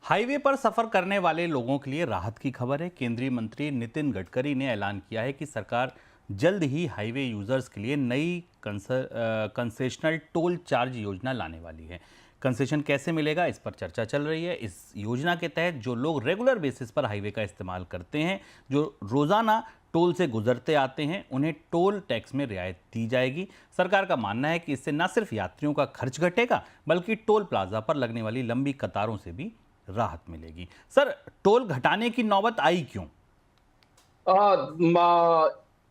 Highway पर सफर करने वाले लोगों के लिए राहत की खबर है। केंद्रीय मंत्री नितिन गडकरी ने ऐलान किया है कि सरकार जल्द ही हाईवे यूजर्स के लिए नई कंसेशनल टोल चार्ज योजना लाने वाली है। कंसेशन कैसे मिलेगा, इस पर चर्चा चल रही है। इस योजना के तहत जो लोग रेगुलर बेसिस पर हाईवे का इस्तेमाल करते हैं, जो रोजाना टोल से गुजरते आते हैं, उन्हें टोल टैक्स में रियायत दी जाएगी। सरकार का मानना है कि इससे न सिर्फ यात्रियों का खर्च घटेगा, बल्कि टोल प्लाजा पर लगने वाली लंबी कतारों से भी राहत मिलेगी। सर, टोल घटाने की नौबत आई क्यों?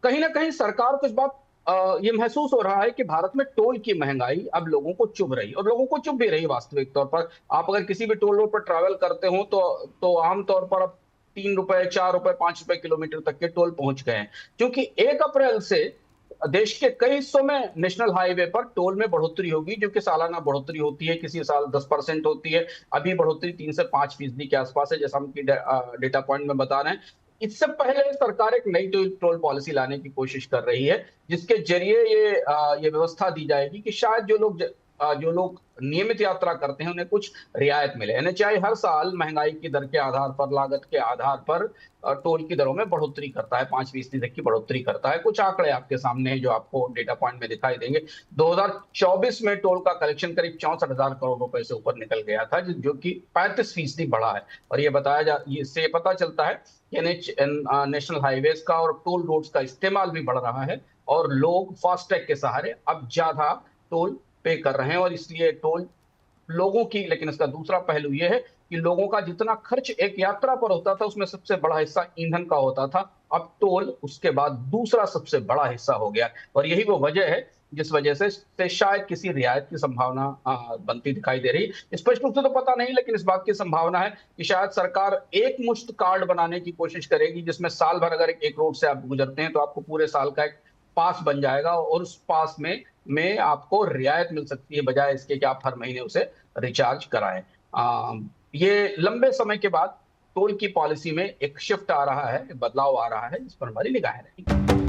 कहीं ना कहीं सरकार को इस बात ये महसूस हो रहा है कि भारत में टोल की महंगाई अब लोगों को चुभ रही और लोगों को चुभ भी रही। वास्तविक तौर पर आप अगर किसी भी टोल रोड पर ट्रैवल करते हो तो आमतौर पर अब 3 रुपए, 4 रुपए, 5 रुपए किलोमीटर तक के टोल पहुंच गए हैं, क्योंकि 1 अप्रैल से देश के कई हिस्सों में नेशनल हाईवे पर टोल में बढ़ोतरी होगी, जो कि सालाना बढ़ोतरी होती है। किसी साल 10% होती है। अभी बढ़ोतरी 3 से 5% के आसपास है, जैसा हम डेटा पॉइंट में बता रहे हैं। इससे पहले सरकार एक नई टोल पॉलिसी लाने की कोशिश कर रही है, जिसके जरिए ये व्यवस्था दी जाएगी कि शायद जो लोग नियमित यात्रा करते हैं उन्हें कुछ रियायत मिले। एनएचएआई हर साल महंगाई की दर के आधार पर, लागत के आधार पर टोल की दरों में बढ़ोतरी करता है, 5% तक की बढ़ोतरी करता है। कुछ आंकड़े आपके सामने हैं जो आपको डेटा पॉइंट में दिखाई देंगे। 2024 में टोल का कलेक्शन करीब 64,000 करोड़ रुपए से ऊपर निकल गया था, जो कि 35% बढ़ा है। और इससे पता चलता है कि नेशनल हाईवेज का और टोल रोड्स का इस्तेमाल भी बढ़ रहा है और लोग फास्टैग के सहारे अब ज्यादा टोल पे कर रहे हैं। और इसलिए टोल लोगों की, लेकिन इसका दूसरा पहलू यह है कि लोगों का जितना खर्च एक यात्रा पर होता था उसमें सबसे बड़ा हिस्सा ईंधन का होता था, अब टोल उसके बाद दूसरा सबसे बड़ा हिस्सा हो गया। और यही वो वजह है जिस वजह से शायद किसी रियायत की संभावना बनती दिखाई दे रही। स्पष्ट रूप से तो पता नहीं, लेकिन इस बात की संभावना है कि शायद सरकार एक मुश्त कार्ड बनाने की कोशिश करेगी, जिसमें साल भर अगर एक रोड से आप गुजरते हैं तो आपको पूरे साल का एक पास बन जाएगा और उस पास में आपको रियायत मिल सकती है, बजाय इसके कि आप हर महीने उसे रिचार्ज कराएं। ये लंबे समय के बाद टोल की पॉलिसी में एक शिफ्ट आ रहा है, बदलाव आ रहा है, जिस पर हमारी निगाहें रहेंगी।